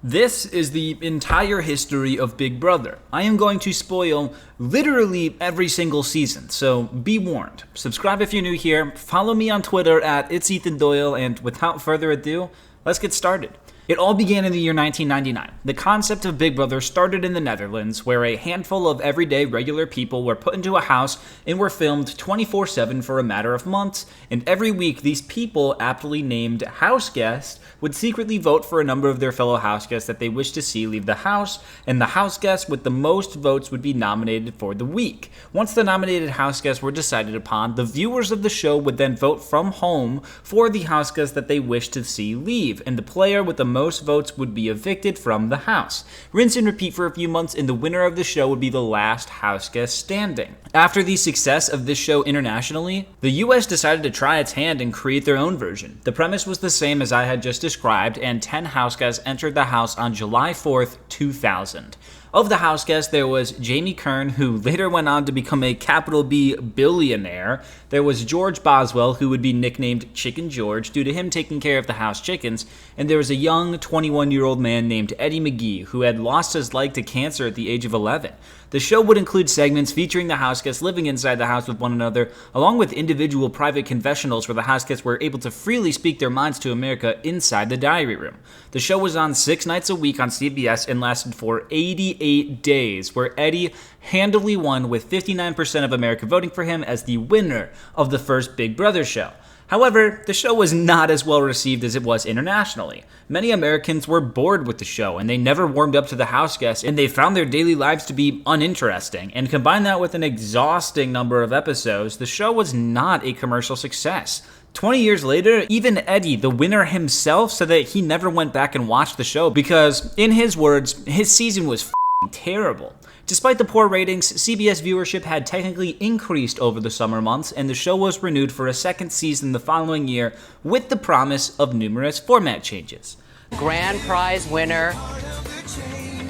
This is the entire history of Big Brother. I am going to spoil literally every single season, so be warned. Subscribe if you're new here, follow me on Twitter at @It'sEthanDoyle, and without further ado, let's get started. It all began in the year 1999. The concept of Big Brother started in the Netherlands, where a handful of everyday regular people were put into a house and were filmed 24/7 for a matter of months, and every week these people, aptly named house guests, would secretly vote for a number of their fellow house guests that they wished to see leave the house, and the house guest with the most votes would be nominated for the week. Once the nominated house guests were decided upon, the viewers of the show would then vote from home for the house guest that they wished to see leave, and the player with the most votes would be evicted from the house. Rinse and repeat for a few months, and the winner of the show would be the last house guest standing. After the success of this show internationally, the US decided to try its hand and create their own version. The premise was the same as I had just described, and 10 house guests entered the house on July 4th, 2000. Of the house guests, there was Jamie Kern, who later went on to become a capital B billionaire. There was George Boswell, who would be nicknamed Chicken George due to him taking care of the house chickens. And there was a young 21-year-old man named Eddie McGee, who had lost his leg to cancer at the age of 11. The show would include segments featuring the house guests living inside the house with one another, along with individual private confessionals where the house guests were able to freely speak their minds to America inside the diary room. The show was on 6 nights a week on CBS and lasted for 88 days, where Eddie handily won with 59% of America voting for him as the winner of the first Big Brother show. However, the show was not as well received as it was internationally. Many Americans were bored with the show, and they never warmed up to the house guests, and they found their daily lives to be uninteresting. And combine that with an exhausting number of episodes, the show was not a commercial success. 20 years later, even Eddie, the winner himself, said that he never went back and watched the show because, in his words, his season was terrible. Despite the poor ratings, CBS viewership had technically increased over the summer months, and the show was renewed for a second season the following year with the promise of numerous format changes. Grand prize winner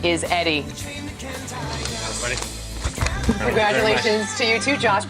is Eddie. Congratulations to you too, Josh.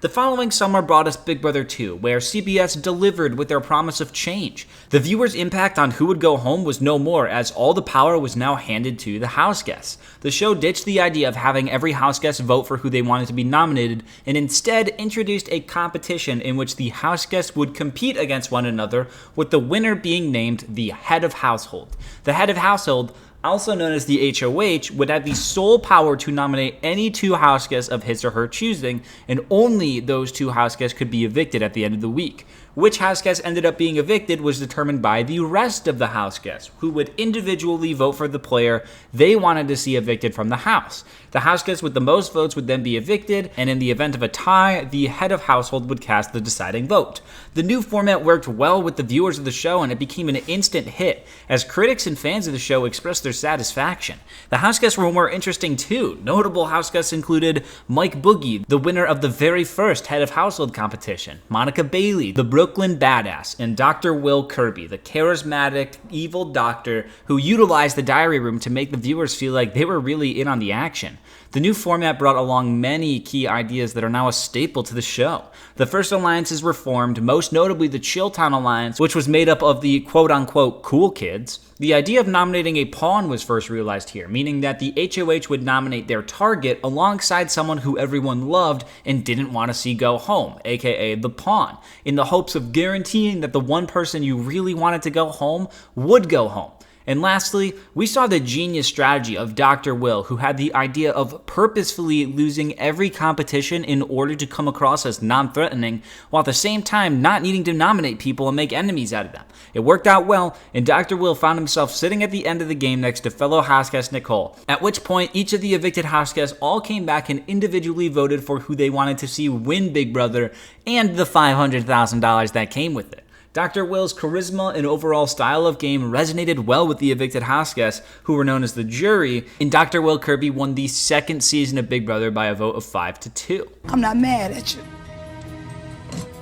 The following summer brought us Big Brother 2, where CBS delivered with their promise of change. The viewers' impact on who would go home was no more, as all the power was now handed to the house guests. The show ditched the idea of having every house guest vote for who they wanted to be nominated, and instead introduced a competition in which the house guests would compete against one another, with the winner being named the head of household. The head of household, also known as the HOH, would have the sole power to nominate any 2 house guests of his or her choosing, and only those 2 house guests could be evicted at the end of the week. Which house guests ended up being evicted was determined by the rest of the house guests, who would individually vote for the player they wanted to see evicted from the house. The house guests with the most votes would then be evicted, and in the event of a tie, the head of household would cast the deciding vote. The new format worked well with the viewers of the show, and it became an instant hit, as critics and fans of the show expressed their satisfaction. The house guests were more interesting too. Notable house guests included Mike Boogie, the winner of the very first head of household competition, Monica Bailey, the Brooklyn Badass, and Dr. Will Kirby, the charismatic, evil doctor who utilized the diary room to make the viewers feel like they were really in on the action. The new format brought along many key ideas that are now a staple to the show. The first alliances were formed, most notably the Chilltown Alliance, which was made up of the quote-unquote cool kids. The idea of nominating a pawn was first realized here, meaning that the HOH would nominate their target alongside someone who everyone loved and didn't want to see go home, aka the pawn, in the hopes of guaranteeing that the one person you really wanted to go home would go home. And lastly, we saw the genius strategy of Dr. Will, who had the idea of purposefully losing every competition in order to come across as non-threatening, while at the same time not needing to nominate people and make enemies out of them. It worked out well, and Dr. Will found himself sitting at the end of the game next to fellow house guest Nicole, at which point each of the evicted house guests all came back and individually voted for who they wanted to see win Big Brother and the $500,000 that came with it. Dr. Will's charisma and overall style of game resonated well with the evicted house guests, who were known as the jury, and Dr. Will Kirby won the second season of Big Brother by a vote of 5-2. I'm not mad at you.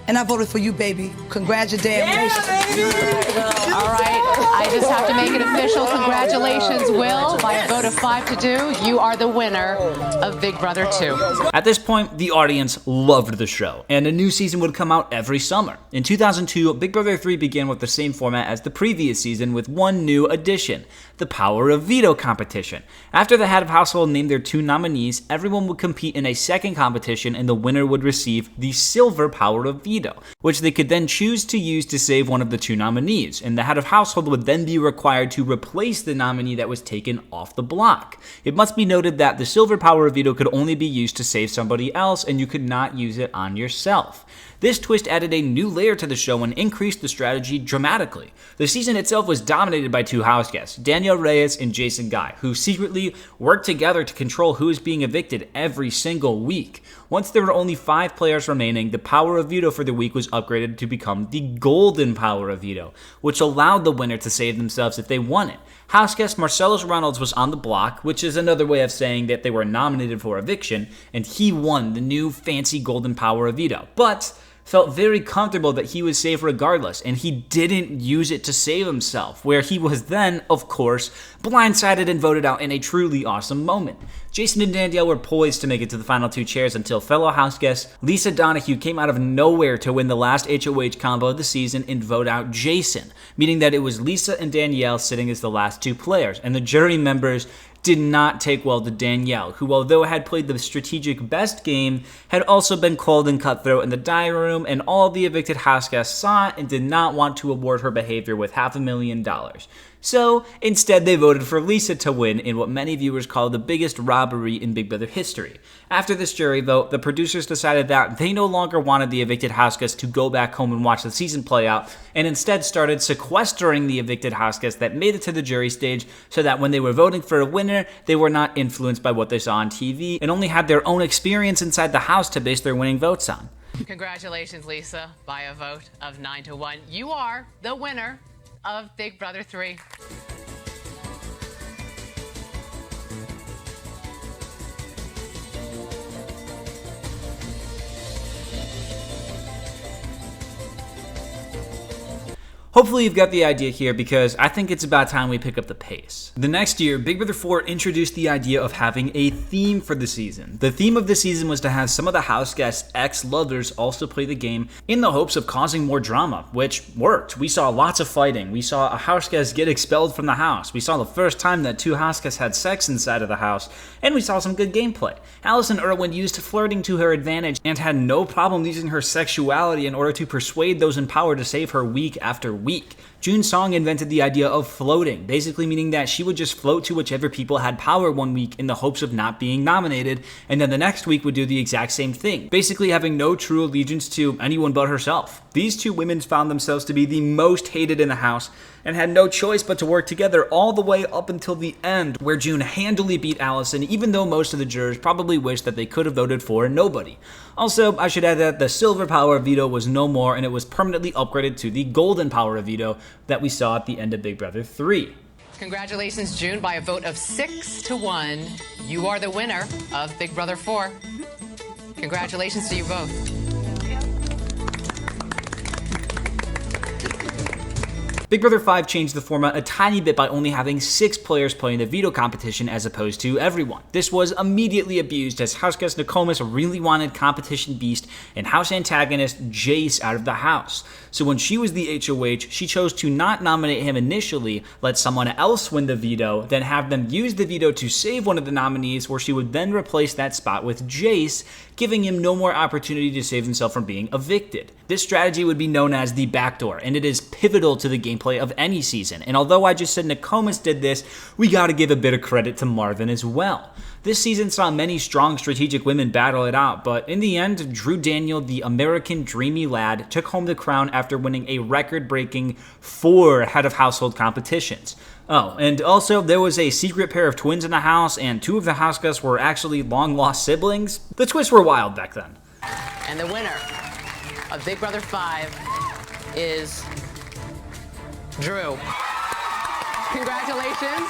And I voted for you, baby. Congratulations. Yeah, baby. All right. I just have to make it official. Congratulations, Will. By a vote of 5-2, you are the winner of Big Brother 2. At this point, the audience loved the show, and a new season would come out every summer. In 2002, Big Brother 3 began with the same format as the previous season with one new addition, the Power of Veto competition. After the head of household named their 2 nominees, everyone would compete in a second competition and the winner would receive the Silver Power of Veto, which they could then choose to use to save one of the 2 nominees, and the head of household would then be required to replace the nominee that was taken off the block. It must be noted that the Silver Power of Veto could only be used to save somebody else, and you could not use it on yourself. This twist added a new layer to the show and increased the strategy dramatically. The season itself was dominated by 2 house guests, Danielle Reyes and Jason Guy, who secretly worked together to control who is being evicted every single week. Once there were only 5 players remaining, the Power of Veto for the week was upgraded to become the Golden Power of Veto, which allowed the winner to save themselves if they won it. House guest Marcellus Reynolds was on the block, which is another way of saying that they were nominated for eviction, and he won the new fancy Golden Power of Veto. But felt very comfortable that he was safe regardless, and he didn't use it to save himself, where he was then, of course, blindsided and voted out in a truly awesome moment. Jason and Danielle were poised to make it to the final 2 chairs until fellow house guest Lisa Donahue came out of nowhere to win the last HOH combo of the season and vote out Jason, meaning that it was Lisa and Danielle sitting as the last 2 players, and the jury members did not take well to Danielle, who, although had played the strategic best game, had also been cold and cutthroat in the dining room, and all the evicted house guests saw it and did not want to award her behavior with $500,000. So, instead they voted for Lisa to win in what many viewers call the biggest robbery in Big Brother history. After this jury vote, the producers decided that they no longer wanted the evicted house guests to go back home and watch the season play out, and instead started sequestering the evicted house guests that made it to the jury stage so that when they were voting for a winner, they were not influenced by what they saw on TV and only had their own experience inside the house to base their winning votes on. Congratulations, Lisa. By a vote of 9-1, you are the winner of Big Brother 3. Hopefully you've got the idea here because I think it's about time we pick up the pace. The next year, Big Brother 4 introduced the idea of having a theme for the season. The theme of the season was to have some of the house guests' ex-lovers also play the game in the hopes of causing more drama, which worked. We saw lots of fighting. We saw a house guest get expelled from the house. We saw the first time that 2 house guests had sex inside of the house, and we saw some good gameplay. Allison Irwin used flirting to her advantage and had no problem using her sexuality in order to persuade those in power to save her week after week. June Song invented the idea of floating, basically meaning that she would just float to whichever people had power one week in the hopes of not being nominated, and then the next week would do the exact same thing, basically having no true allegiance to anyone but herself. These 2 women found themselves to be the most hated in the house and had no choice but to work together all the way up until the end, where June handily beat Allison, even though most of the jurors probably wished that they could have voted for nobody. Also, I should add that the Silver Power of Veto was no more, and it was permanently upgraded to the Golden Power of Veto that we saw at the end of Big Brother 3. Congratulations, June. By a vote of 6-1, you are the winner of Big Brother 4. Congratulations to you both. Big Brother 5 changed the format a tiny bit by only having 6 players playing the veto competition as opposed to everyone. This was immediately abused as house guest Nokomis really wanted competition beast and house antagonist Jace out of the house. So when she was the HOH, she chose to not nominate him initially, let someone else win the veto, then have them use the veto to save one of the nominees, where she would then replace that spot with Jace, giving him no more opportunity to save himself from being evicted. This strategy would be known as the backdoor, and it is pivotal to the gameplay of any season. And although I just said Nokomis did this, we gotta give a bit of credit to Marvin as well. This season saw many strong strategic women battle it out, but in the end, Drew Daniel, the American dreamy lad, took home the crown after winning a record-breaking 4 head of household competitions. Oh, and also there was a secret pair of twins in the house, and 2 of the house guests were actually long-lost siblings. The twists were wild back then. And the winner of Big Brother 5 is Drew. Congratulations.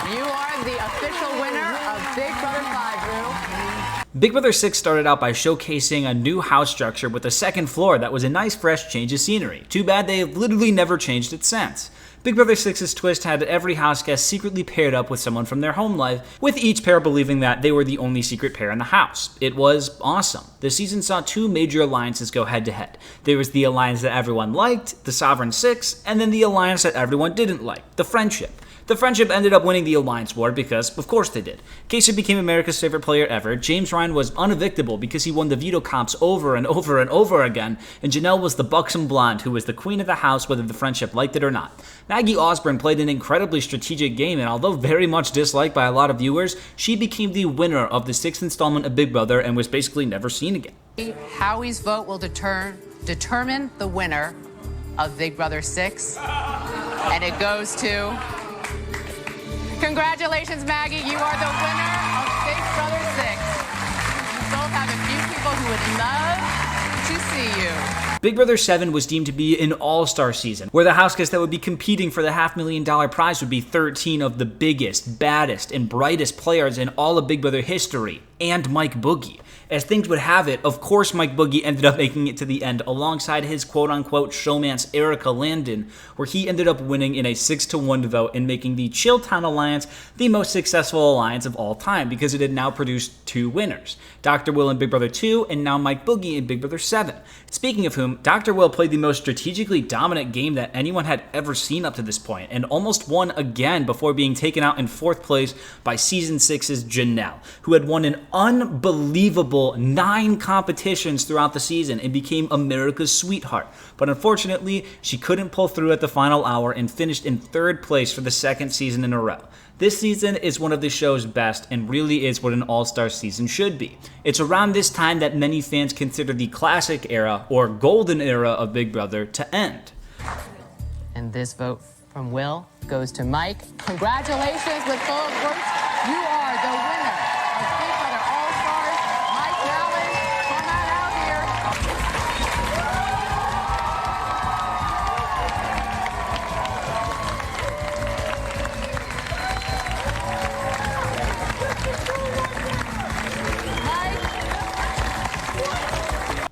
You are the official winner of Big Brother 5, Drew. Big Brother 6 started out by showcasing a new house structure with a second floor that was a nice fresh change of scenery. Too bad they have literally never changed it since. Big Brother 6's twist had every house guest secretly paired up with someone from their home life, with each pair believing that they were the only secret pair in the house. It was awesome. The season saw two major alliances go head to head. There was the alliance that everyone liked, the Sovereign Six, and then the alliance that everyone didn't like, the Friendship. The Friendship ended up winning the Alliance War because, of course they did. Casey became America's favorite player ever, James Ryan was unevictable because he won the veto comps over and over and over again, and Janelle was the buxom blonde who was the queen of the house whether the Friendship liked it or not. Maggie Osborne played an incredibly strategic game, and although very much disliked by a lot of viewers, she became the winner of the 6th installment of Big Brother and was basically never seen again. Howie's vote will determine the winner of Big Brother 6, and it goes to... Congratulations, Maggie. You are the winner of Big Brother 6. You both have a few people who would love to see you. Big Brother 7 was deemed to be an all-star season, where the house guests that would be competing for the $500,000 prize would be 13 of the biggest, baddest, and brightest players in all of Big Brother history, and Mike Boogie. As things would have it, of course Mike Boogie ended up making it to the end alongside his quote-unquote showmance Erica Landon, where he ended up winning in a 6-1 vote and making the Chilltown Alliance the most successful alliance of all time because it had now produced two winners, Dr. Will in Big Brother 2 and now Mike Boogie in Big Brother 7. Speaking of whom, Dr. Will played the most strategically dominant game that anyone had ever seen up to this point and almost won again before being taken out in 4th place by Season 6's Janelle, who had won an unbelievable 9 competitions throughout the season and became America's sweetheart. But unfortunately, she couldn't pull through at the final hour and finished in 3rd place for the 2nd season in a row. This season is one of the show's best and really is what an all-star season should be. It's around this time that many fans consider the classic era or golden era of Big Brother to end. And this vote from Will goes to Mike. Congratulations with full votes. You are the winner of Big Brother All-Stars. Mike Allen, come on out here.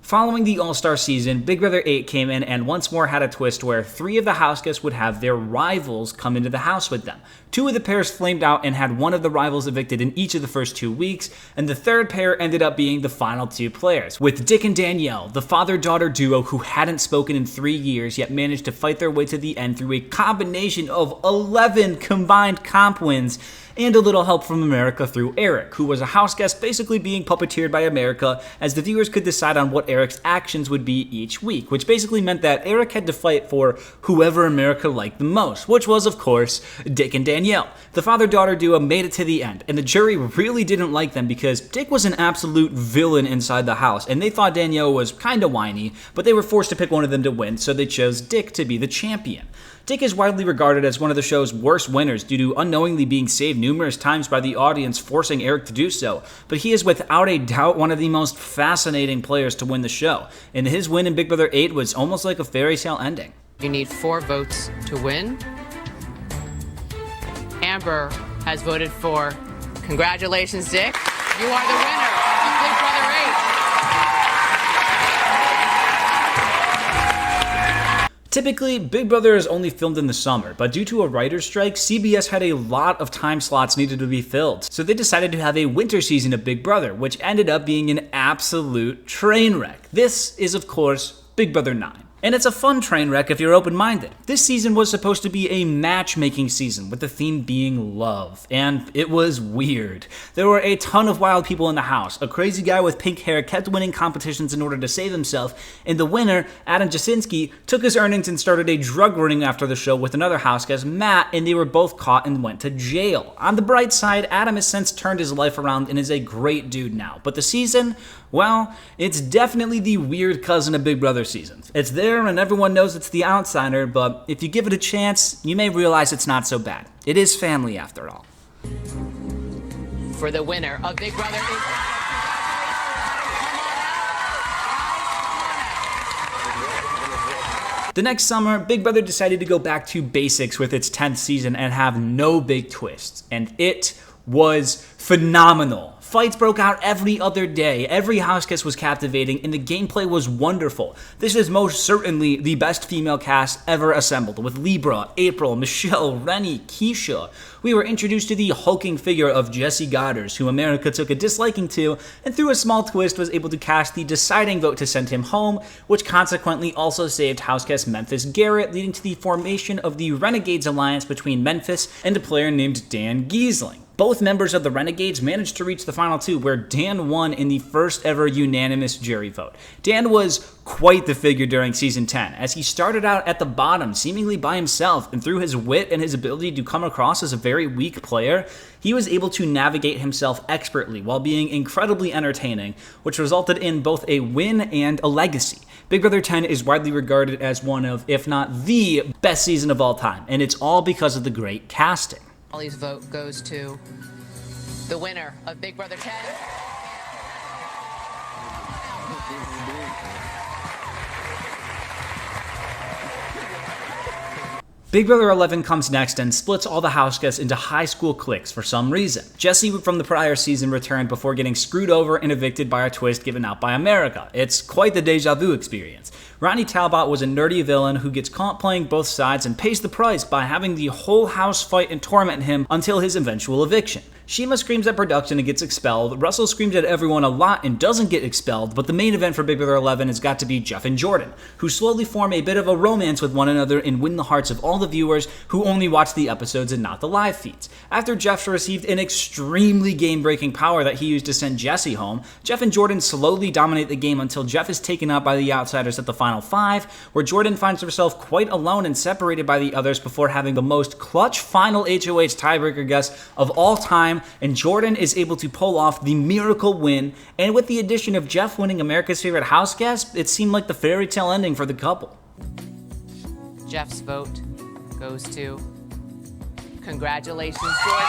Following the All-Star season, Big Brother 8 came in and once more had a twist where 3 of the house guests would have their rivals come into the house with them. 2 of the pairs flamed out and had one of the rivals evicted in each of the first 2 weeks, and the 3rd pair ended up being the final 2 players, with Dick and Danielle, the father-daughter duo who hadn't spoken in 3 years yet managed to fight their way to the end through a combination of 11 combined comp wins and a little help from America through Eric, who was a house guest basically being puppeteered by America as the viewers could decide on what Eric's actions would be each week, which basically meant that Eric had to fight for whoever America liked the most, which was, of course, Dick and Danielle. The father-daughter duo made it to the end, and the jury really didn't like them because Dick was an absolute villain inside the house, and they thought Danielle was kinda whiny, but they were forced to pick one of them to win, so they chose Dick to be the champion. Dick is widely regarded as one of the show's worst winners due to unknowingly being saved numerous times by the audience forcing Eric to do so, but he is without a doubt one of the most fascinating players to win the show, and his win in Big Brother 8 was almost like a fairy tale ending. You need 4 votes to win. Amber has voted for. Congratulations, Dick. You are the winner of Big Brother 8. Typically, Big Brother is only filmed in the summer, but due to a writer's strike, CBS had a lot of time slots needed to be filled, so they decided to have a winter season of Big Brother, which ended up being an absolute train wreck. This is, of course, Big Brother 9. And it's a fun train wreck if you're open-minded. This season was supposed to be a matchmaking season, with the theme being love, and it was weird. There were a ton of wild people in the house. A crazy guy with pink hair kept winning competitions in order to save himself, and the winner, Adam Jasinski, took his earnings and started a drug ring after the show with another house guest, Matt, and they were both caught and went to jail. On the bright side, Adam has since turned his life around and is a great dude now, but the season, well, it's definitely the weird cousin of Big Brother seasons. It's there and everyone knows it's the outsider, but if you give it a chance, you may realize it's not so bad. It is family after all. For the winner of Big Brother 8. The next summer, Big Brother decided to go back to basics with its 10th season and have no big twists, and it was phenomenal. Fights broke out every other day, every house guest was captivating, and the gameplay was wonderful. This is most certainly the best female cast ever assembled, with Libra, April, Michelle, Rennie, Keisha. We were introduced to the hulking figure of Jessie Goddard, who America took a disliking to, and through a small twist was able to cast the deciding vote to send him home, which consequently also saved house guest Memphis Garrett, leading to the formation of the Renegades alliance between Memphis and a player named Dan Giesling. Both members of the Renegades managed to reach the final two, where Dan won in the first ever unanimous jury vote. Dan was quite the figure during Season 10, as he started out at the bottom, seemingly by himself, and through his wit and his ability to come across as a very weak player, he was able to navigate himself expertly while being incredibly entertaining, which resulted in both a win and a legacy. Big Brother 10 is widely regarded as one of, if not the best season of all time, and it's all because of the great casting. Ollie's vote goes to the winner of Big Brother 10. Big Brother 11 comes next and splits all the house guests into high school cliques for some reason. Jesse from the prior season returned before getting screwed over and evicted by a twist given out by America. It's quite the deja vu experience. Ronnie Talbot was a nerdy villain who gets caught playing both sides and pays the price by having the whole house fight and torment him until his eventual eviction. Shima screams at production and gets expelled, Russell screams at everyone a lot and doesn't get expelled, but the main event for Big Brother 11 has got to be Jeff and Jordan, who slowly form a bit of a romance with one another and win the hearts of all the viewers who only watch the episodes and not the live feeds. After Jeff received an extremely game-breaking power that he used to send Jesse home, Jeff and Jordan slowly dominate the game until Jeff is taken out by the outsiders at the final 5, where Jordan finds herself quite alone and separated by the others before having the most clutch final HOH tiebreaker guess of all time, and Jordan is able to pull off the miracle win, and with the addition of Jeff winning America's favorite house guest, it seemed like the fairy tale ending for the couple. Jeff's vote goes to, congratulations, Jordan.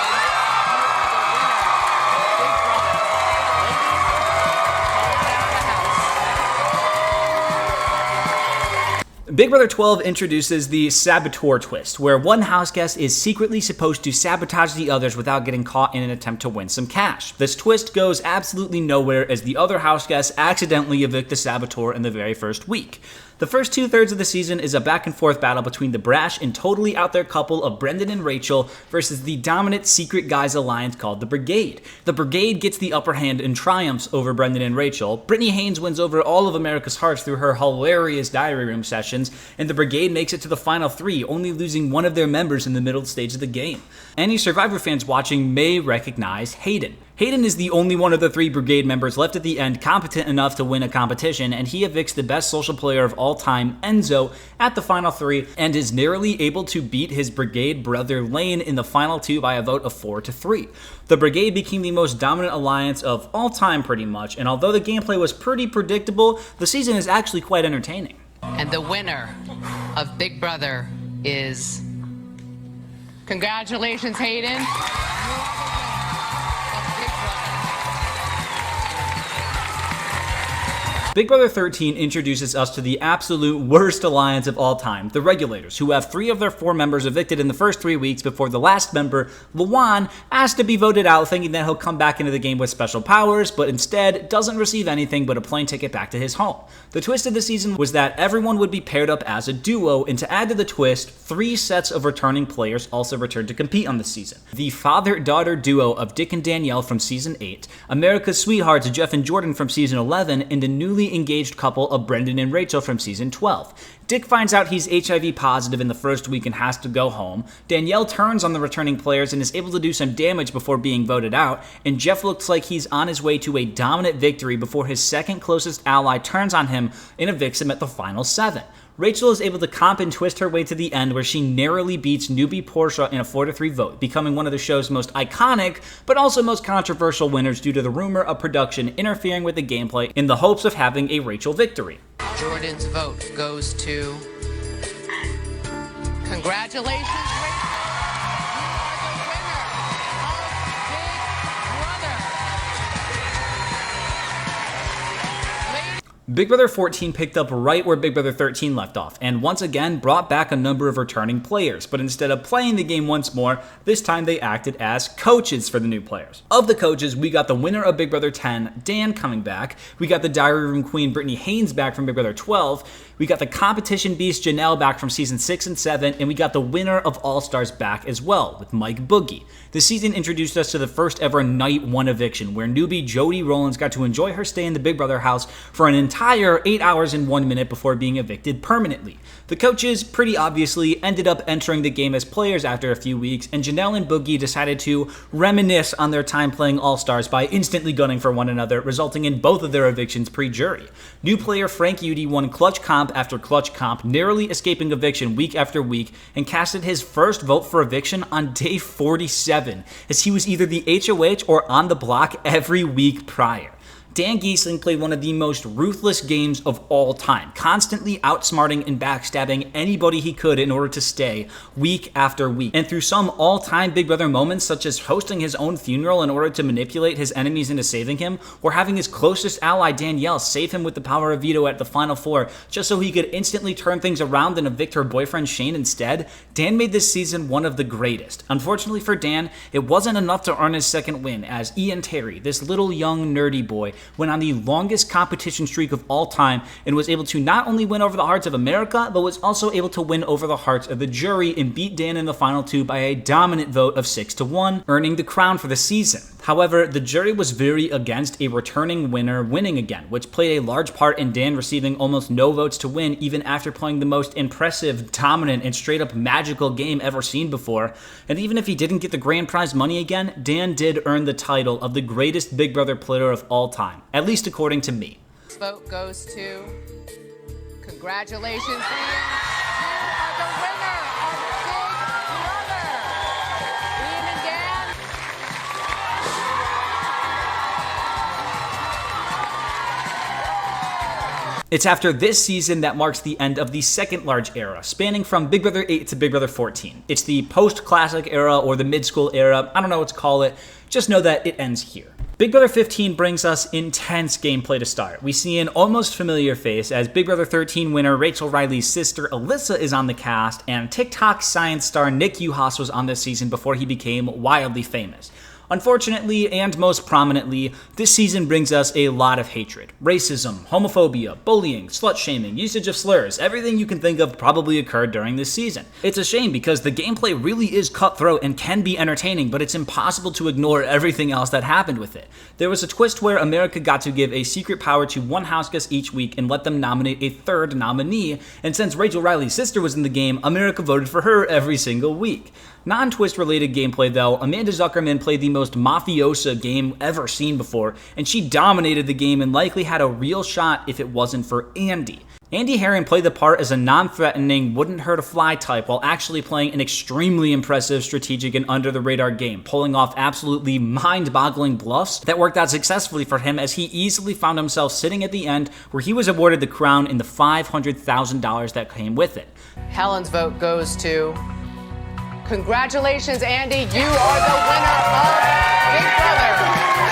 Big Brother 12 introduces the Saboteur twist, where one house guest is secretly supposed to sabotage the others without getting caught in an attempt to win some cash. This twist goes absolutely nowhere as the other house guests accidentally evict the Saboteur in the very first week. The first 2/3 of the season is a back-and-forth battle between the brash and totally out-there couple of Brendan and Rachel versus the dominant secret guys alliance called the Brigade. The Brigade gets the upper hand and triumphs over Brendan and Rachel. Brittany Haynes wins over all of America's hearts through her hilarious diary room sessions, and the Brigade makes it to the final 3, only losing one of their members in the middle stage of the game. Any Survivor fans watching may recognize Hayden. Hayden is the only one of the 3 Brigade members left at the end competent enough to win a competition, and he evicts the best social player of all time, Enzo, at the final 3, and is narrowly able to beat his Brigade brother Lane in the final 2 by a vote of 4-3. The Brigade became the most dominant alliance of all time pretty much, and although the gameplay was pretty predictable, the season is actually quite entertaining. And the winner of Big Brother is, congratulations, Hayden. Big Brother 13 introduces us to the absolute worst alliance of all time, the Regulators, who have 3 of their 4 members evicted in the first 3 weeks before the last member, Luan, asked to be voted out, thinking that he'll come back into the game with special powers, but instead doesn't receive anything but a plane ticket back to his home. The twist of the season was that everyone would be paired up as a duo, and to add to the twist, 3 sets of returning players also returned to compete on the season. The father-daughter duo of Dick and Danielle from Season 8, America's sweethearts Jeff and Jordan from Season 11, and the newly engaged couple of Brendan and Rachel from Season 12. Dick finds out he's HIV positive in the first week and has to go home. Danielle turns on the returning players and is able to do some damage before being voted out, and Jeff looks like he's on his way to a dominant victory before his second closest ally turns on him and evicts him at the final 7. Rachel is able to comp and twist her way to the end, where she narrowly beats newbie Portia in a 4-3 vote, becoming one of the show's most iconic, but also most controversial winners due to the rumor of production interfering with the gameplay in the hopes of having a Rachel victory. Jordan's vote goes to, congratulations, Rachel. Big Brother 14 picked up right where Big Brother 13 left off, and once again brought back a number of returning players, but instead of playing the game once more, this time they acted as coaches for the new players. Of the coaches, we got the winner of Big Brother 10, Dan, coming back, we got the Diary Room Queen, Brittany Haynes, back from Big Brother 12, we got the competition beast, Janelle, back from season 6 and 7, and we got the winner of All Stars back as well, with Mike Boogie. The season introduced us to the first ever Night 1 eviction, where newbie Jody Rollins got to enjoy her stay in the Big Brother house for an entire 8 hours and 1 minute before being evicted permanently. The coaches, pretty obviously, ended up entering the game as players after a few weeks, and Janelle and Boogie decided to reminisce on their time playing All Stars by instantly gunning for one another, resulting in both of their evictions pre-jury. New player Frank Udy won clutch comp after clutch comp, narrowly escaping eviction week after week, and casted his first vote for eviction on day 47, as he was either the HOH or on the block every week prior. Dan Giesling played one of the most ruthless games of all time, constantly outsmarting and backstabbing anybody he could in order to stay week after week. And through some all-time Big Brother moments, such as hosting his own funeral in order to manipulate his enemies into saving him, or having his closest ally Danielle save him with the power of veto at the final four, just so he could instantly turn things around and evict her boyfriend Shane instead, Dan made this season one of the greatest. Unfortunately for Dan, it wasn't enough to earn his second win, as Ian Terry, this little young nerdy boy, went on the longest competition streak of all time and was able to not only win over the hearts of America, but was also able to win over the hearts of the jury and beat Dan in the final two by a dominant vote of 6-1, earning the crown for the season. However, the jury was very against a returning winner winning again, which played a large part in Dan receiving almost no votes to win, even after playing the most impressive, dominant, and straight-up magical game ever seen before. And even if he didn't get the grand prize money again, Dan did earn the title of the greatest Big Brother player of all time, at least according to me. This vote goes to, congratulations, Dan. You are the winner of Big Brother. Ian and Dan. It's after this season that marks the end of the second large era, spanning from Big Brother 8 to Big Brother 14. It's the post-classic era or the mid-school era, I don't know what to call it, just know that it ends here. Big Brother 15 brings us intense gameplay to start. We see an almost familiar face as Big Brother 13 winner Rachel Riley's sister Alyssa is on the cast, and TikTok science star Nick Uhas was on this season before he became wildly famous. Unfortunately, and most prominently, this season brings us a lot of hatred. Racism, homophobia, bullying, slut-shaming, usage of slurs, everything you can think of probably occurred during this season. It's a shame because the gameplay really is cutthroat and can be entertaining, but it's impossible to ignore everything else that happened with it. There was a twist where America got to give a secret power to one house guest each week and let them nominate a third nominee, and since Rachel Riley's sister was in the game, America voted for her every single week. Non-twist related gameplay though, Amanda Zuckerman played the most mafiosa game ever seen before, and she dominated the game and likely had a real shot if it wasn't for Andy. Andy Herring played the part as a non-threatening, wouldn't-hurt-a-fly type while actually playing an extremely impressive strategic and under-the-radar game, pulling off absolutely mind-boggling bluffs that worked out successfully for him as he easily found himself sitting at the end where he was awarded the crown and the $500,000 that came with it. Helen's vote goes to, congratulations, Andy. You are the winner of Big Brother.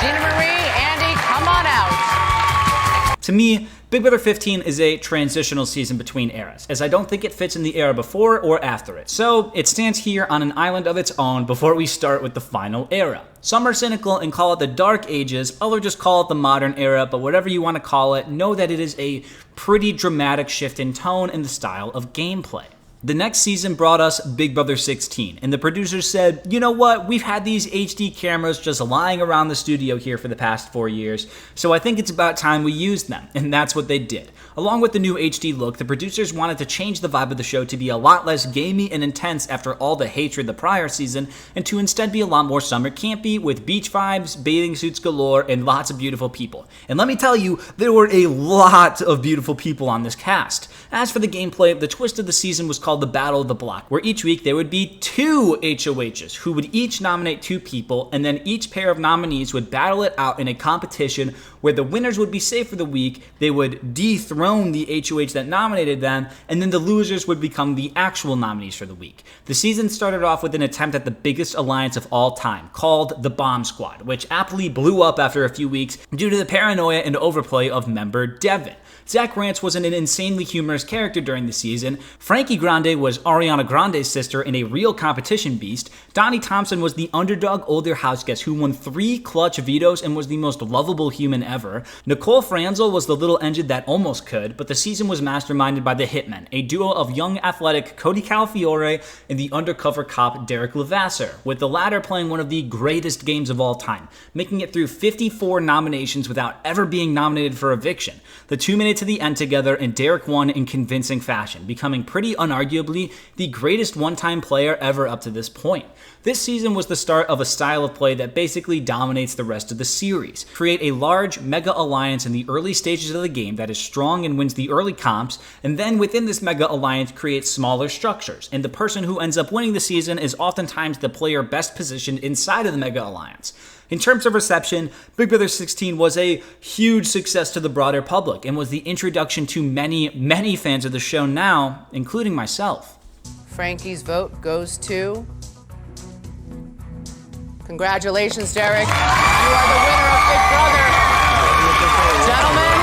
Gina Marie, Andy, come on out. To me, Big Brother 15 is a transitional season between eras, as I don't think it fits in the era before or after it. So it stands here on an island of its own before we start with the final era. Some are cynical and call it the Dark Ages, others just call it the modern era, but whatever you want to call it, know that it is a pretty dramatic shift in tone and the style of gameplay. The next season brought us Big Brother 16, and the producers said, you know what, we've had these HD cameras just lying around the studio here for the past 4 years, so I think it's about time we use them, and that's what they did. Along with the new HD look, the producers wanted to change the vibe of the show to be a lot less gamey and intense after all the hatred the prior season, and to instead be a lot more summer campy with beach vibes, bathing suits galore, and lots of beautiful people. And let me tell you, there were a lot of beautiful people on this cast. As for the gameplay, the twist of the season was called called the Battle of the Block, where each week there would be 2 HOHs who would each nominate 2 people, and then each pair of nominees would battle it out in a competition where the winners would be safe for the week, they would dethrone the HOH that nominated them, and then the losers would become the actual nominees for the week. The season started off with an attempt at the biggest alliance of all time, called the Bomb Squad, which aptly blew up after a few weeks due to the paranoia and overplay of member Devin. Zach Rance was an insanely humorous character during the season. Frankie Grande was Ariana Grande's sister and a real competition beast. Donnie Thompson was the underdog older house guest who won 3 clutch vetoes and was the most lovable human ever. Nicole Franzel was the little engine that almost could, but the season was masterminded by the Hitmen, a duo of young athletic Cody Calafiore and the undercover cop Derek Levasseur, with the latter playing one of the greatest games of all time, making it through 54 nominations without ever being nominated for eviction. The 2 made it to the end together, and Derek won in convincing fashion, becoming pretty unarguably the greatest one-time player ever up to this point. This season was the start of a style of play that basically dominates the rest of the series. Create a large mega alliance in the early stages of the game that is strong and wins the early comps, and then within this mega alliance create smaller structures, and the person who ends up winning the season is oftentimes the player best positioned inside of the mega alliance. In terms of reception, Big Brother 16 was a huge success to the broader public and was the introduction to many fans of the show now, including myself. Frankie's vote goes to... Congratulations, Derek. You are the winner of Big Brother. Gentlemen,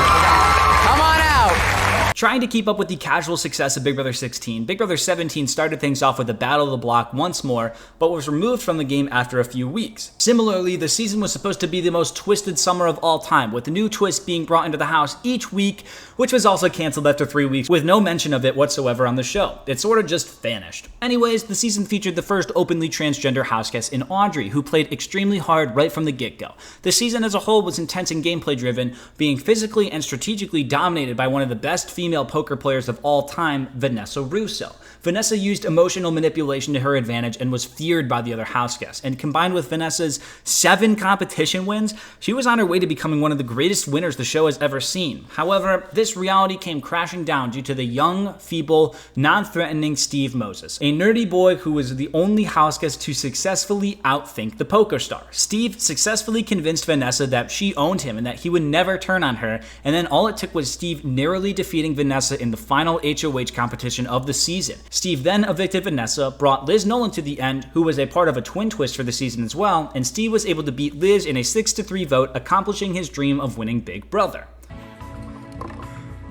come on out. Trying to keep up with the casual success of Big Brother 16, Big Brother 17 started things off with the Battle of the Block once more, but was removed from the game after a few weeks. Similarly, the season was supposed to be the most twisted summer of all time, with a new twist being brought into the house each week, which was also canceled after 3 weeks, with no mention of it whatsoever on the show. It sort of just vanished. Anyways, the season featured the first openly transgender house guest in Audrey, who played extremely hard right from the get-go. The season as a whole was intense and gameplay-driven, being physically and strategically dominated by one of the best female poker players of all time, Vanessa Russo. Vanessa used emotional manipulation to her advantage and was feared by the other house guests, and combined with Vanessa's 7 competition wins, she was on her way to becoming one of the greatest winners the show has ever seen. However, this reality came crashing down due to the young, feeble, non-threatening Steve Moses, a nerdy boy who was the only house guest to successfully outthink the poker star. Steve successfully convinced Vanessa that she owned him and that he would never turn on her, and then all it took was Steve narrowly defeating Vanessa in the final HOH competition of the season. Steve then evicted Vanessa, brought Liz Nolan to the end, who was a part of a twin twist for the season as well, and Steve was able to beat Liz in a 6-3 vote, accomplishing his dream of winning Big Brother.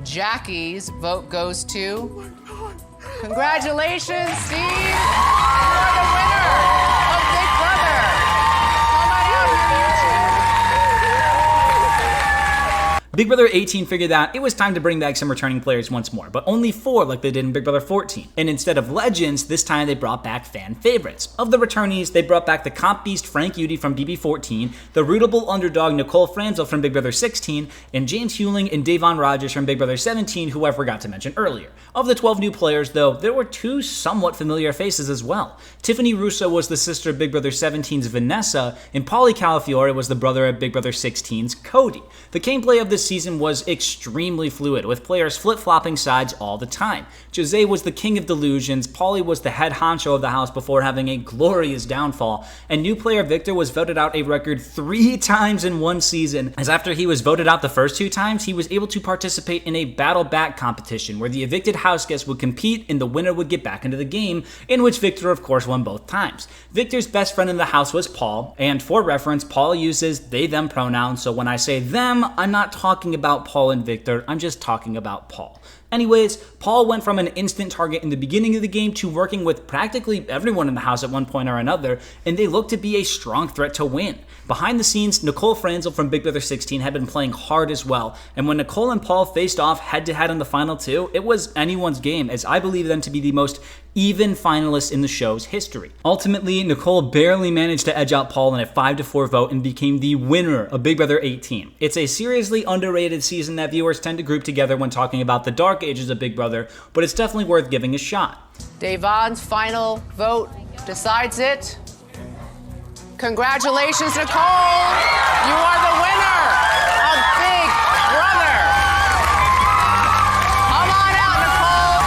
Jackie's vote goes to... Congratulations, Steve! You are the winner of Big Brother! Come on out, Big Brother 18 figured that it was time to bring back some returning players once more, but only 4 like they did in Big Brother 14. And instead of legends, this time they brought back fan favorites. Of the returnees, they brought back the comp beast Frank Udy from BB14, the rootable underdog Nicole Franzel from Big Brother 16, and James Hewling and Davon Rogers from Big Brother 17, who I forgot to mention earlier. Of the 12 new players, though, there were 2 somewhat familiar faces as well. Tiffany Russo was the sister of Big Brother 17's Vanessa, and Paulie Calafiore was the brother of Big Brother 16's Cody. The gameplay of this season was extremely fluid, with players flip-flopping sides all the time. Jose was the king of delusions, Paulie was the head honcho of the house before having a glorious downfall, and new player Victor was voted out a record 3 times in one season, as after he was voted out the first 2 times, he was able to participate in a battle back competition where the evicted house guest would compete and the winner would get back into the game, in which Victor of course won both times. Victor's best friend in the house was Paul, and for reference, Paul uses they/them pronouns, so when I say them, I'm not talking about Paul and Victor, I'm just talking about Paul. Anyways, Paul went from an instant target in the beginning of the game to working with practically everyone in the house at one point or another, and they looked to be a strong threat to win. Behind the scenes, Nicole Franzel from Big Brother 16 had been playing hard as well, and when Nicole and Paul faced off head-to-head in the final 2, it was anyone's game, as I believe them to be the most even finalists in the show's history. Ultimately, Nicole barely managed to edge out Paul in a 5-4 vote and became the winner of Big Brother 18. It's a seriously underrated season that viewers tend to group together when talking about the dark ages of Big Brother, but it's definitely worth giving a shot. Davon's final vote decides it. Congratulations, Nicole! You are the winner of Big Brother! Come on out, Nicole!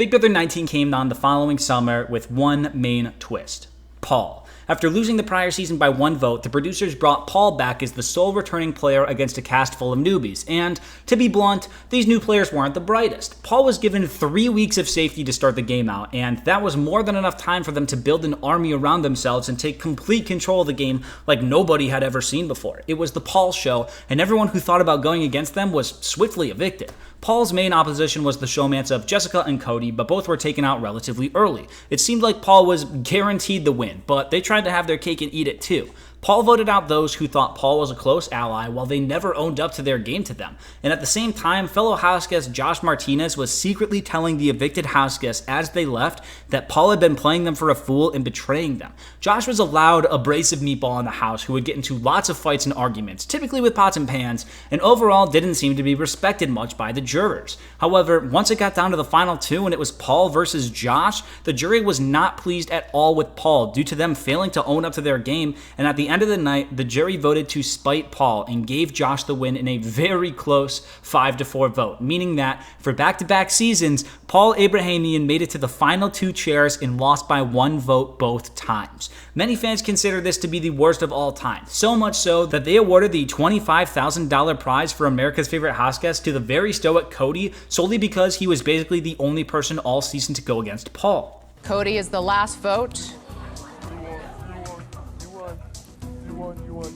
Big Brother 19 came on the following summer with one main twist: Paul. After losing the prior season by 1 vote, the producers brought Paul back as the sole returning player against a cast full of newbies, and, to be blunt, these new players weren't the brightest. Paul was given 3 weeks of safety to start the game out, and that was more than enough time for them to build an army around themselves and take complete control of the game like nobody had ever seen before. It was the Paul show, and everyone who thought about going against them was swiftly evicted. Paul's main opposition was the showmance of Jessica and Cody, but both were taken out relatively early. It seemed like Paul was guaranteed the win, but they tried to have their cake and eat it too. Paul voted out those who thought Paul was a close ally while they never owned up to their game to them. And at the same time, fellow houseguest Josh Martinez was secretly telling the evicted houseguests as they left that Paul had been playing them for a fool and betraying them. Josh was a loud, abrasive meatball in the house who would get into lots of fights and arguments, typically with pots and pans, and overall didn't seem to be respected much by the jurors. However, once it got down to the final 2 and it was Paul versus Josh, the jury was not pleased at all with Paul due to them failing to own up to their game, and at the end of the night, the jury voted to spite Paul and gave Josh the win in a very close 5-4 vote, meaning that for back-to-back seasons, Paul Abrahamian made it to the final 2 chairs and lost by 1 vote both times. Many fans consider this to be the worst of all time, so much so that they awarded the $25,000 prize for America's Favorite Houseguest to the very stoic Cody solely because he was basically the only person all season to go against Paul. Cody is the last vote.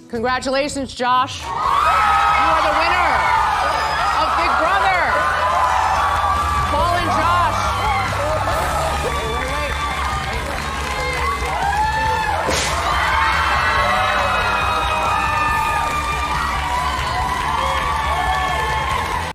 Congratulations, Josh. You are the winner of Big Brother. Paul and Josh.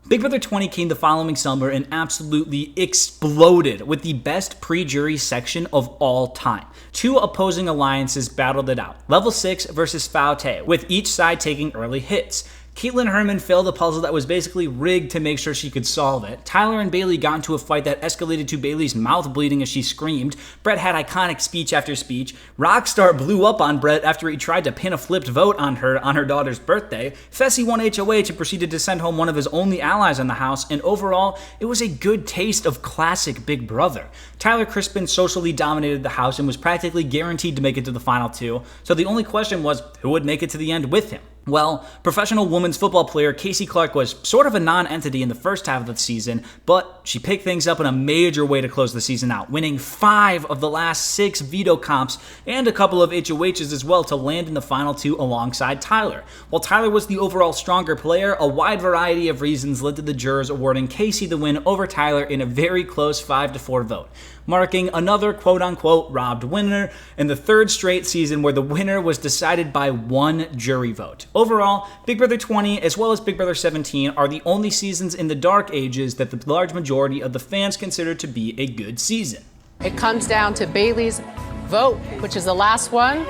Big Brother 20 came the following summer and absolutely exploded with the best pre-jury section of all time. 2 opposing alliances battled it out, Level 6 versus Outtake, with each side taking early hits. Caitlin Herman failed a puzzle that was basically rigged to make sure she could solve it. Tyler and Bailey got into a fight that escalated to Bailey's mouth bleeding as she screamed. Brett had iconic speech after speech. Rockstar blew up on Brett after he tried to pin a flipped vote on her daughter's birthday. Fessy won HOH and proceeded to send home one of his only allies in the house, and overall, it was a good taste of classic Big Brother. Tyler Crispin socially dominated the house and was practically guaranteed to make it to the final 2, so the only question was who would make it to the end with him. Well, professional women's football player Casey Clark was sort of a non-entity in the first half of the season, but she picked things up in a major way to close the season out, winning 5 of the last 6 veto comps and a couple of HOHs as well to land in the final 2 alongside Tyler. While Tyler was the overall stronger player, a wide variety of reasons led to the jurors awarding Casey the win over Tyler in a very close 5-4 vote, marking another quote-unquote robbed winner in the 3rd straight season where the winner was decided by 1 jury vote. Overall, Big Brother 20 as well as Big Brother 17 are the only seasons in the dark ages that the large majority of the fans consider to be a good season. It comes down to Bailey's vote, which is the last one.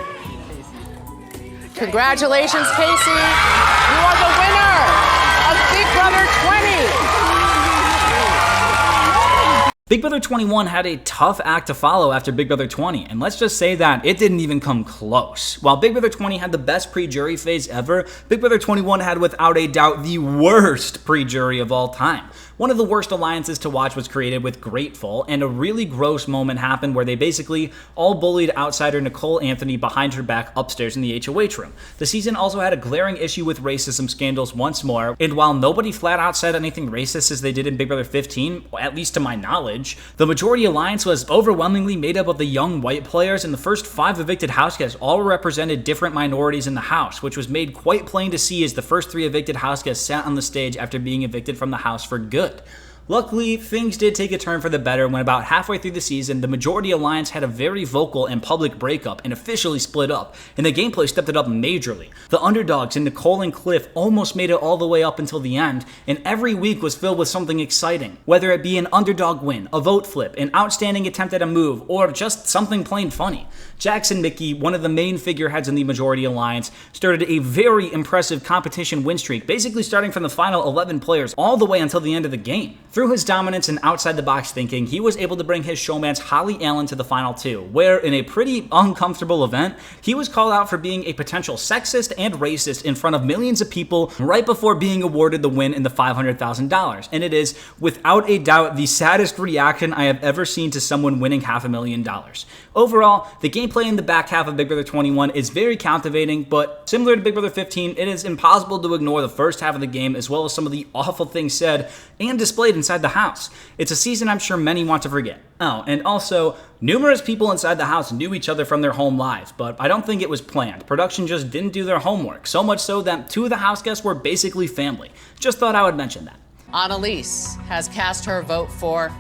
Congratulations, Casey. You are the winner of Big Brother 20. Big Brother 21 had a tough act to follow after Big Brother 20, and let's just say that it didn't even come close. While Big Brother 20 had the best pre-jury phase ever, Big Brother 21 had without a doubt the worst pre-jury of all time. One of the worst alliances to watch was created with Grateful, and a really gross moment happened where they basically all bullied outsider Nicole Anthony behind her back upstairs in the HOH room. The season also had a glaring issue with racism scandals once more, and while nobody flat out said anything racist as they did in Big Brother 15, at least to my knowledge, the majority alliance was overwhelmingly made up of the young white players, and the first 5 evicted houseguests all represented different minorities in the house, which was made quite plain to see as the first 3 evicted houseguests sat on the stage after being evicted from the house for good. Luckily, things did take a turn for the better when about halfway through the season, the majority alliance had a very vocal and public breakup and officially split up, and the gameplay stepped it up majorly. The underdogs in Nicole and Cliff almost made it all the way up until the end, and every week was filled with something exciting, whether it be an underdog win, a vote flip, an outstanding attempt at a move, or just something plain funny. Jackson Mickey, one of the main figureheads in the majority alliance, started a very impressive competition win streak, basically starting from the final 11 players all the way until the end of the game. Through his dominance and outside-the-box thinking, he was able to bring his showmance Holly Allen to the final two, where in a pretty uncomfortable event, he was called out for being a potential sexist and racist in front of millions of people right before being awarded the win in the $500,000. And it is, without a doubt, the saddest reaction I have ever seen to someone winning $500,000. Overall, the gameplay in the back half of Big Brother 21 is very captivating, but similar to Big Brother 15, it is impossible to ignore the first half of the game as well as some of the awful things said and displayed inside the house. It's a season I'm sure many want to forget. Oh, and also, numerous people inside the house knew each other from their home lives, but I don't think it was planned. Production just didn't do their homework, so much so that two of the house guests were basically family. Just thought I would mention that. Annalise has cast her vote for.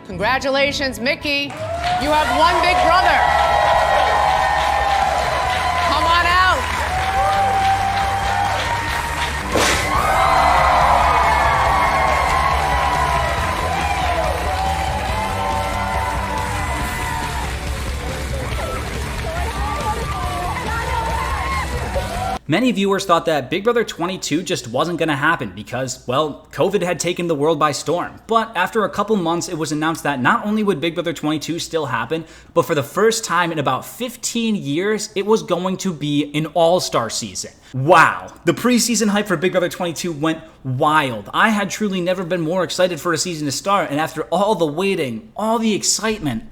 Congratulations, Mickey. You have one big brother. Come on out. Many viewers thought that Big Brother 22 just wasn't going to happen because, well, COVID had taken the world by storm. But after a couple months, it was announced that not only would Big Brother 22 still happen, but for the first time in about 15 years, it was going to be an all-star season. Wow, the preseason hype for Big Brother 22 went wild. I had truly never been more excited for a season to start, and after all the waiting, all the excitement,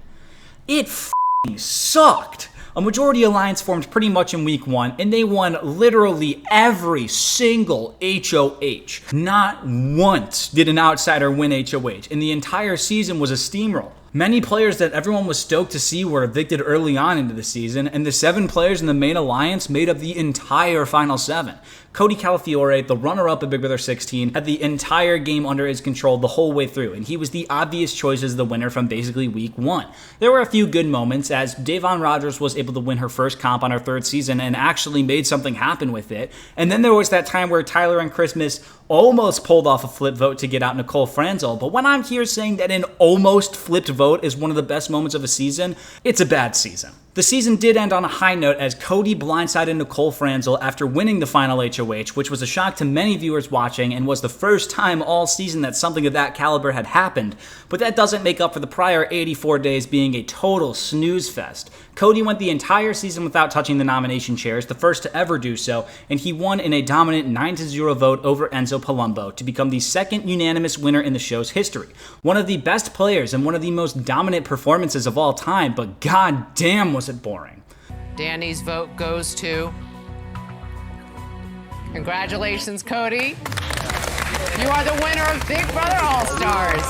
it f***ing sucked. A majority alliance formed pretty much in week 1, and they won literally every single HOH. Not once did an outsider win HOH, and the entire season was a steamroll. Many players that everyone was stoked to see were evicted early on into the season, and the 7 players in the main alliance made up the entire final 7. Cody Calafiore, the runner-up of Big Brother 16, had the entire game under his control the whole way through, and he was the obvious choice as the winner from basically week 1. There were a few good moments, as Davon Rogers was able to win her first comp on her 3rd season and actually made something happen with it. And then there was that time where Tyler and Christmas almost pulled off a flip vote to get out Nicole Franzel, but when I'm here saying that an almost flipped vote is one of the best moments of a season, it's a bad season. The season did end on a high note as Cody blindsided Nicole Franzel after winning the final HOH, which was a shock to many viewers watching and was the first time all season that something of that caliber had happened, but that doesn't make up for the prior 84 days being a total snooze fest. Cody went the entire season without touching the nomination chairs, the first to ever do so, and he won in a dominant 9-0 vote over Enzo Palumbo to become the second unanimous winner in the show's history. One of the best players and one of the most dominant performances of all time, but god damn was it boring. Danny's vote goes to. Congratulations, Cody. You are the winner of Big Brother All-Stars.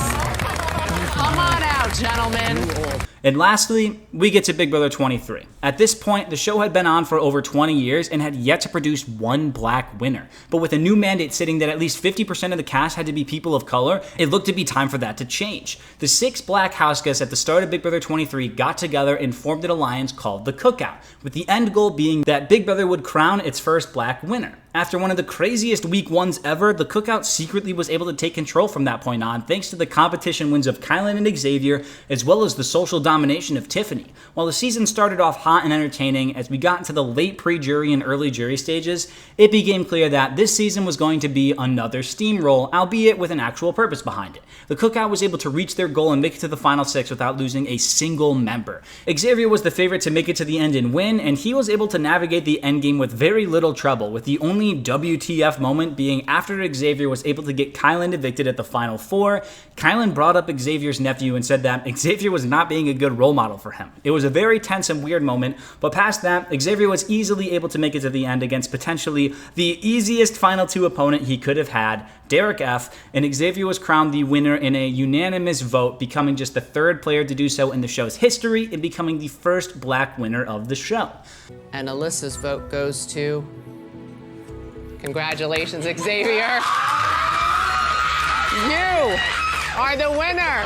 Come on out, gentlemen. And lastly, we get to Big Brother 23. At this point, the show had been on for over 20 years and had yet to produce one black winner. But with a new mandate sitting that at least 50% of the cast had to be people of color, it looked to be time for that to change. The 6 black house guests at the start of Big Brother 23 got together and formed an alliance called the Cookout, with the end goal being that Big Brother would crown its first black winner. After one of the craziest week 1s ever, the Cookout secretly was able to take control from that point on thanks to the competition wins of Kylan and Xavier, as well as the social domination of Tiffany. While the season started off hot and entertaining, as we got into the late pre-jury and early jury stages, it became clear that this season was going to be another steamroll, albeit with an actual purpose behind it. The Cookout was able to reach their goal and make it to the final 6 without losing a single member. Xavier was the favorite to make it to the end and win, and he was able to navigate the endgame with very little trouble, with the only WTF moment being after Xavier was able to get Kylan evicted at the final 4. Kylan brought up Xavier's nephew and said that Xavier was not being a good role model for him. It was a very tense and weird moment, but past that, Xavier was easily able to make it to the end against potentially the easiest final 2 opponent he could have had, Derek F., and Xavier was crowned the winner in a unanimous vote, becoming just the 3rd player to do so in the show's history and becoming the first black winner of the show. And Alyssa's vote goes to. Congratulations, Xavier. You are the winner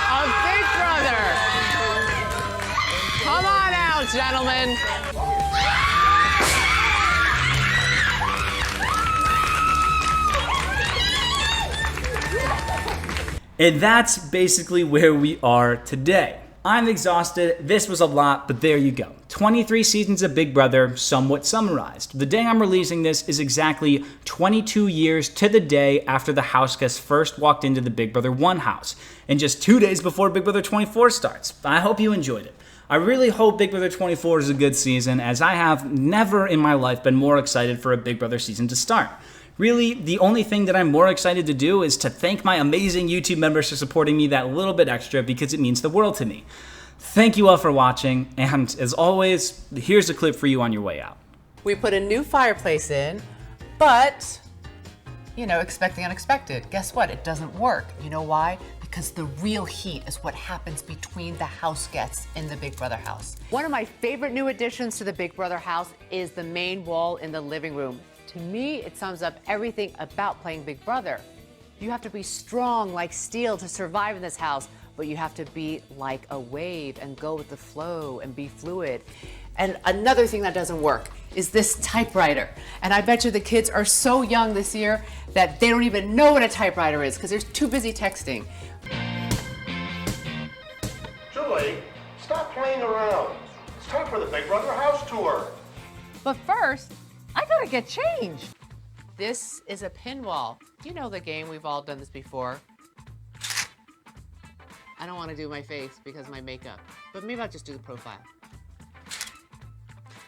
of Big Brother. Come on out, gentlemen. And that's basically where we are today. I'm exhausted. This was a lot, but there you go. 23 seasons of Big Brother, somewhat summarized. The day I'm releasing this is exactly 22 years to the day after the house guests first walked into the Big Brother 1 house, and just 2 days before Big Brother 24 starts. I hope you enjoyed it. I really hope Big Brother 24 is a good season, as I have never in my life been more excited for a Big Brother season to start. Really, the only thing that I'm more excited to do is to thank my amazing YouTube members for supporting me that little bit extra, because it means the world to me. Thank you all for watching, and as always, here's a clip for you on your way out. We put a new fireplace in, but, expect the unexpected. Guess what? It doesn't work. You know why? Because the real heat is what happens between the house guests in the Big Brother house. One of my favorite new additions to the Big Brother house is the main wall in the living room. To me, it sums up everything about playing Big Brother. You have to be strong like steel to survive in this house, but you have to be like a wave and go with the flow and be fluid. And another thing that doesn't work is this typewriter. And I bet you the kids are so young this year that they don't even know what a typewriter is because they're too busy texting. Julie, stop playing around. It's time for the Big Brother house tour. But first, I gotta get changed. This is a pinwall. You know the game, we've all done this before. I don't want to do my face because of my makeup, but maybe I'll just do the profile.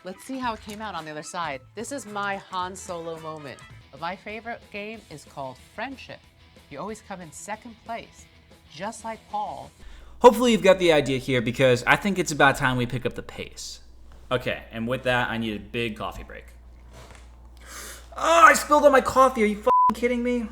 Let's see how it came out on the other side. This is my Han Solo moment. But my favorite game is called Friendship. You always come in second place, just like Paul. Hopefully you've got the idea here, because I think it's about time we pick up the pace. Okay, and with that, I need a big coffee break. Oh, I spilled all my coffee. Are you f***ing kidding me?